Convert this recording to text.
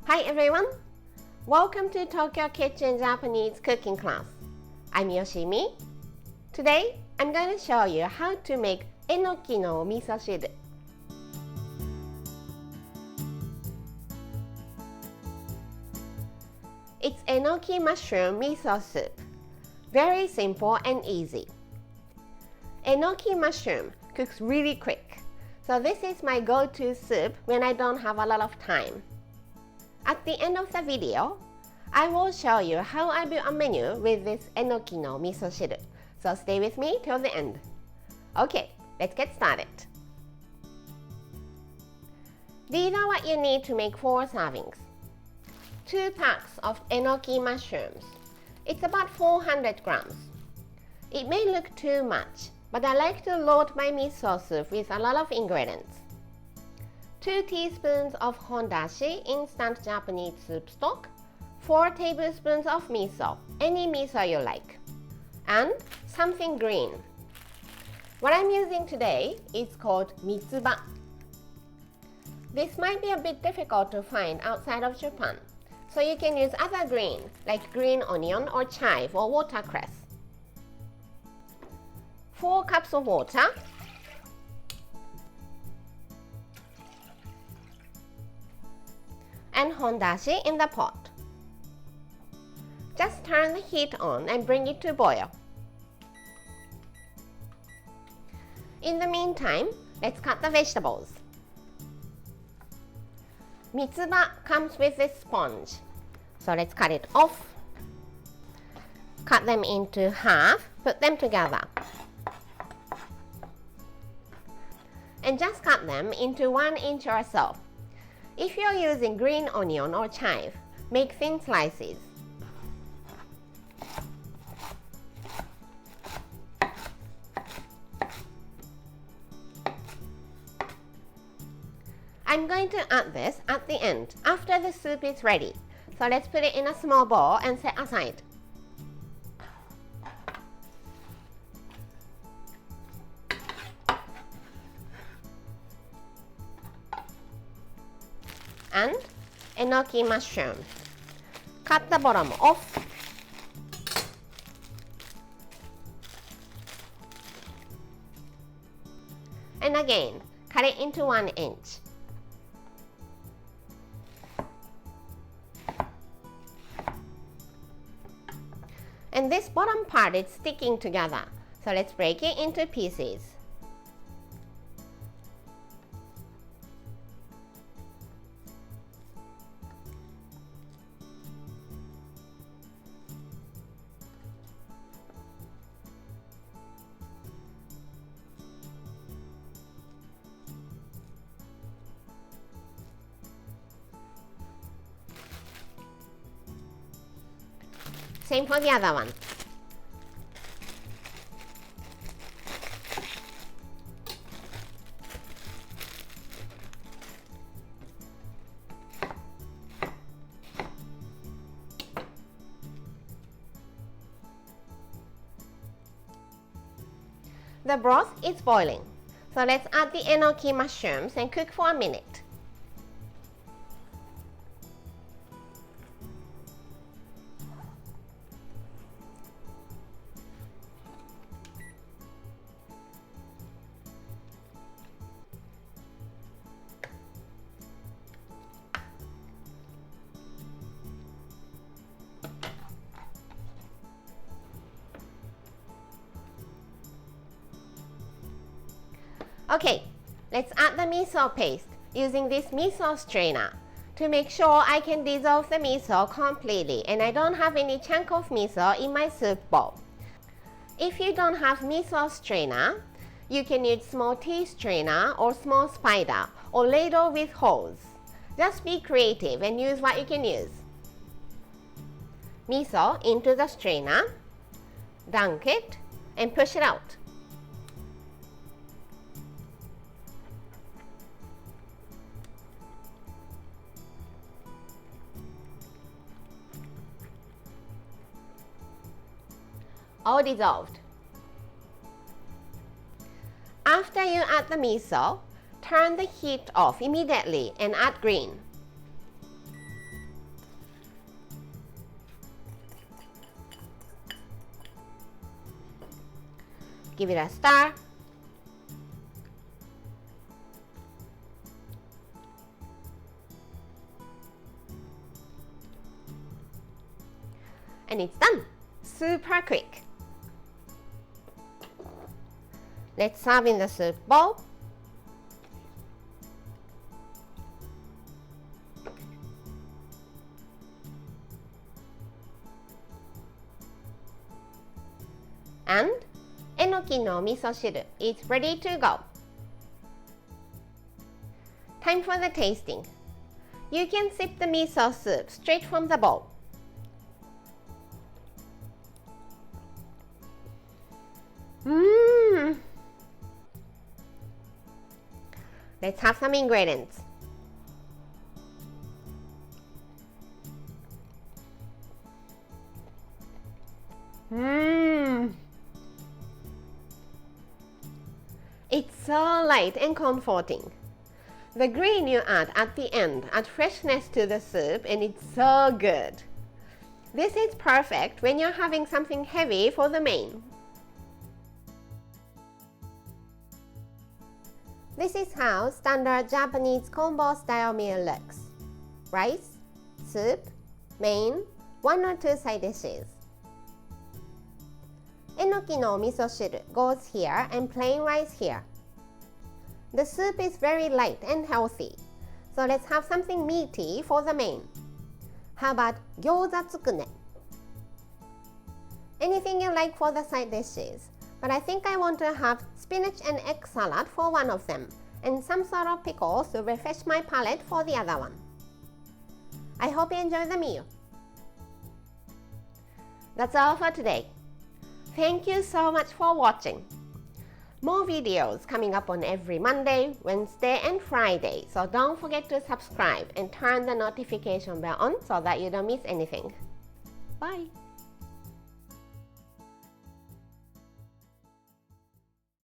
Hi everyone! Welcome to Tokyo Kitchen Japanese cooking class. I'm Yoshimi. Today, I'm going to show you how to make Enoki no miso soup. It's Enoki mushroom miso soup. Very simple and easy. Enoki mushroom cooks really quick, so this is my go-to soup when I don't have a lot of time. At the end of the video, I will show you how I build a menu with this Enoki no miso shiru, so stay with me till the end. Okay, let's get started. These are what you need to make 4 servings. 2 packs of Enoki mushrooms. It's about 400 grams. It may look too much, but I like to load my miso soup with a lot of ingredients. 2 teaspoons of hondashi instant Japanese soup stock, 4 tablespoons of miso, any miso you like, and something green. What I'm using today is called mitsuba. This might be a bit difficult to find outside of Japan, so you can use other greens like green onion or chive or watercress. 4 cups of water, and hondashi in the pot. Just turn the heat on and bring it to boil. In the meantime, let's cut the vegetables. Mitsuba comes with this sponge, so let's cut it off. Cut them into half, put them together. And just cut them into 1 inch or so. If you're using green onion or chive, make thin slices. I'm going to add this at the end, after the soup is ready. So let's put it in a small bowl and set aside. And enoki mushroom. Cut the bottom off. And again, cut it into 1 inch. And this bottom part is sticking together, so let's break it into pieces. Same for the other one. The broth is boiling, so let's add the enoki mushrooms and cook for a minute. Okay, let's add the miso paste using this miso strainer to make sure I can dissolve the miso completely and I don't have any chunk of miso in my soup bowl. If you don't have miso strainer, you can use small tea strainer or small spider or ladle with holes. Just be creative and use what you can use. Miso into the strainer, dunk it, and push it out. All dissolved. After you add the miso, turn the heat off immediately and add green. Give it a stir. And it's done. Super quick. Let's serve in the soup bowl. And Enoki no miso shiru is ready to go. Time for the tasting. You can sip the miso soup straight from the bowl. Let's have some ingredients. It's so light and comforting. The green you add at the end adds freshness to the soup and it's so good. This is perfect when you're having something heavy for the main. This is how standard Japanese combo style meal looks. Rice, soup, main, 1 or 2 side dishes. Enoki no miso shiru goes here and plain rice here. The soup is very light and healthy, so let's have something meaty for the main. How about gyoza tsukune? Anything you like for the side dishes, but I think I want to have spinach and egg salad for one of them, and some sort of pickles to refresh my palate for the other one. I hope you enjoy the meal. That's all for today. Thank you so much for watching. More videos coming up on every Monday, Wednesday, and Friday, so don't forget to subscribe and turn the notification bell on so that you don't miss anything. Bye!